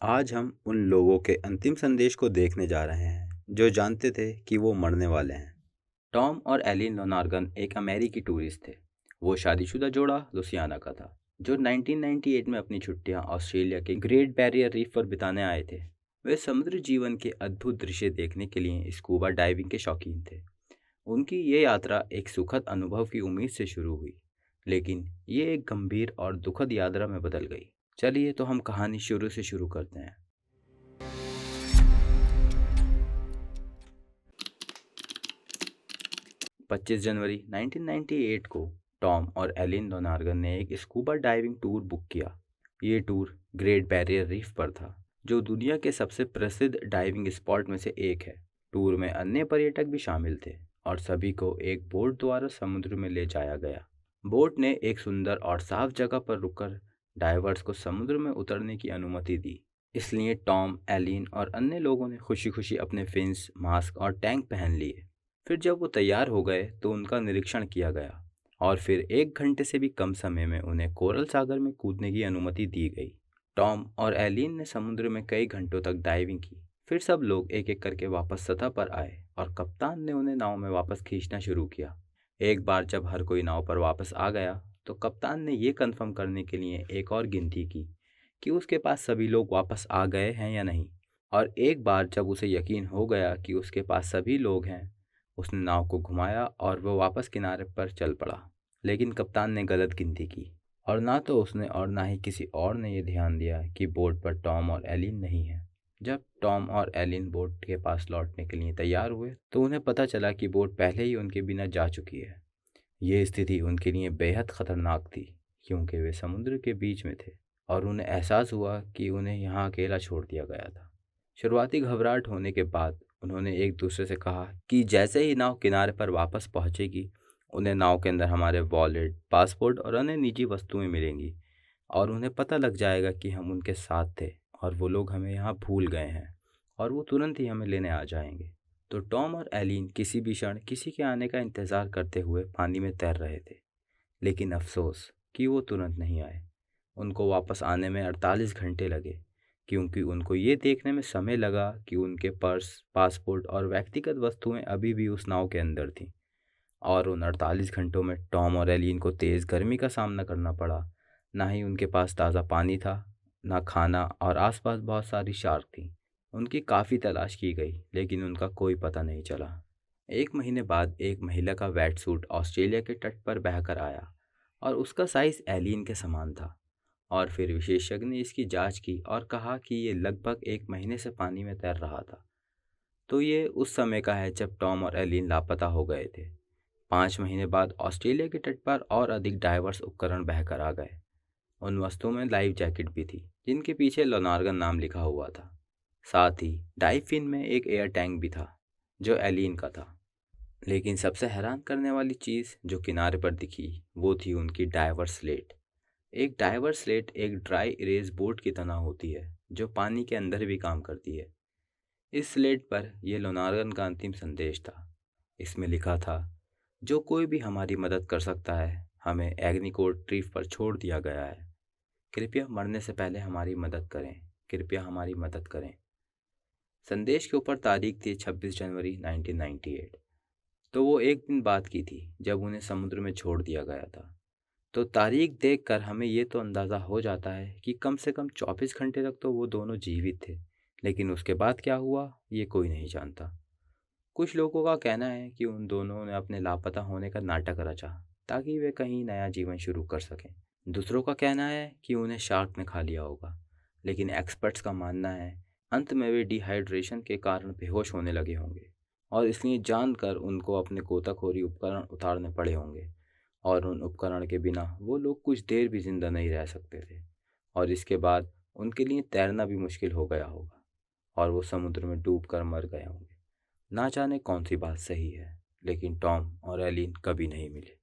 आज हम उन लोगों के अंतिम संदेश को देखने जा रहे हैं जो जानते थे कि वो मरने वाले हैं। टॉम और एलिन लोनार्गन एक अमेरिकी टूरिस्ट थे। वो शादीशुदा जोड़ा लुसियाना का था, जो 1998 में अपनी छुट्टियां ऑस्ट्रेलिया के ग्रेट बैरियर रीफ पर बिताने आए थे। वे समुद्र जीवन के अद्भुत दृश्य देखने के लिए स्कूबा डाइविंग के शौकीन थे। उनकी ये यात्रा एक सुखद अनुभव की उम्मीद से शुरू हुई, लेकिन ये एक गंभीर और दुखद यात्रा में बदल गई। चलिए तो हम कहानी शुरू से शुरू करते हैं। 25 जनवरी 1998 को टॉम और एलिन लोनार्गन ने एक स्कूबा डाइविंग टूर बुक किया। ये टूर ग्रेट बैरियर रीफ पर था, जो दुनिया के सबसे प्रसिद्ध डाइविंग स्पॉट में से एक है। टूर में अन्य पर्यटक भी शामिल थे और सभी को एक बोट द्वारा समुद्र में ले जाया गया। बोट ने एक सुंदर और साफ जगह पर रुककर डाइवर्स को समुद्र में उतरने की अनुमति दी। इसलिए टॉम, एलिन और अन्य लोगों ने खुशी खुशी अपने फिन्स, मास्क और टैंक पहन लिए। फिर जब वो तैयार हो गए तो उनका निरीक्षण किया गया और फिर 1 घंटे से भी कम समय में उन्हें कोरल सागर में कूदने की अनुमति दी गई। टॉम और एलिन ने समुद्र में कई घंटों तक डाइविंग की। फिर सब लोग एक एक करके वापस सतह पर आए और कप्तान ने उन्हें नाव में वापस खींचना शुरू किया। एक बार जब हर कोई नाव पर वापस आ गया तो कप्तान ने यह कंफर्म करने के लिए एक और गिनती की कि उसके पास सभी लोग वापस आ गए हैं या नहीं। और एक बार जब उसे यकीन हो गया कि उसके पास सभी लोग हैं, उसने नाव को घुमाया और वह वापस किनारे पर चल पड़ा। लेकिन कप्तान ने गलत गिनती की और ना तो उसने और ना ही किसी और ने यह ध्यान दिया कि बोट पर टॉम और एलिन नहीं है। जब टॉम और एलिन बोट के पास लौटने के लिए तैयार हुए तो उन्हें पता चला कि बोट पहले ही उनके बिना जा चुकी है। ये स्थिति उनके लिए बेहद खतरनाक थी, क्योंकि वे समुद्र के बीच में थे और उन्हें एहसास हुआ कि उन्हें यहाँ अकेला छोड़ दिया गया था। शुरुआती घबराहट होने के बाद उन्होंने एक दूसरे से कहा कि जैसे ही नाव किनारे पर वापस पहुंचेगी, उन्हें नाव के अंदर हमारे वॉलेट, पासपोर्ट और अन्य निजी वस्तुएं मिलेंगी और उन्हें पता लग जाएगा कि हम उनके साथ थे और वो लोग हमें यहाँ भूल गए हैं और वो तुरंत ही हमें लेने आ जाएंगे। तो टॉम और एलिन किसी भी क्षण किसी के आने का इंतज़ार करते हुए पानी में तैर रहे थे, लेकिन अफसोस कि वो तुरंत नहीं आए। उनको वापस आने में 48 घंटे लगे, क्योंकि उनको ये देखने में समय लगा कि उनके पर्स, पासपोर्ट और व्यक्तिगत वस्तुएं अभी भी उस नाव के अंदर थीं। और उन 48 घंटों में टॉम और एलिन को तेज़ गर्मी का सामना करना पड़ा। ना ही उनके पास ताज़ा पानी था, ना खाना, और आसपास बहुत सारी शार्क थीं। उनकी काफ़ी तलाश की गई, लेकिन उनका कोई पता नहीं चला। 1 महीने बाद एक महिला का वेट सूट ऑस्ट्रेलिया के तट पर बहकर आया और उसका साइज एलियन के समान था। और फिर विशेषज्ञ ने इसकी जांच की और कहा कि ये लगभग 1 महीने से पानी में तैर रहा था। तो ये उस समय का है जब टॉम और एलिन लापता हो गए थे। 5 महीने बाद ऑस्ट्रेलिया के तट पर और अधिक डाइवर्स उपकरण बहकर आ गए। उन वस्तुओं में लाइफ जैकेट भी थी, जिनके पीछे लोनार्गन नाम लिखा हुआ था। साथ ही डाइव फिन में एक एयर टैंक भी था, जो एलिन का था। लेकिन सबसे हैरान करने वाली चीज़ जो किनारे पर दिखी, वो थी उनकी डाइवर स्लेट। एक डाइवर स्लेट एक ड्राई इरेज बोर्ड की तरह होती है, जो पानी के अंदर भी काम करती है। इस स्लेट पर यह लोनार्गन का अंतिम संदेश था। इसमें लिखा था, जो कोई भी हमारी मदद कर सकता है, हमें एग्नीकोर्ड ट्रीफ पर छोड़ दिया गया है। कृपया मरने से पहले हमारी मदद करें, कृपया हमारी मदद करें। संदेश के ऊपर तारीख थी 26 जनवरी 1998। तो वो एक दिन बाद की थी जब उन्हें समुद्र में छोड़ दिया गया था। तो तारीख देखकर हमें ये तो अंदाज़ा हो जाता है कि कम से कम 24 घंटे तक तो वो दोनों जीवित थे। लेकिन उसके बाद क्या हुआ, ये कोई नहीं जानता। कुछ लोगों का कहना है कि उन दोनों ने अपने लापता होने का नाटक रचा ताकि वे कहीं नया जीवन शुरू कर सकें। दूसरों का कहना है कि उन्हें शार्क ने खा लिया होगा। लेकिन एक्सपर्ट्स का मानना है अंत में वे डिहाइड्रेशन के कारण बेहोश होने लगे होंगे और इसलिए जानकर उनको अपने गोताखोरी उपकरण उतारने पड़े होंगे। और उन उपकरण के बिना वो लोग कुछ देर भी जिंदा नहीं रह सकते थे और इसके बाद उनके लिए तैरना भी मुश्किल हो गया होगा और वो समुद्र में डूब कर मर गए होंगे। ना जाने कौन सी बात सही है, लेकिन टॉम और एलिन कभी नहीं मिले।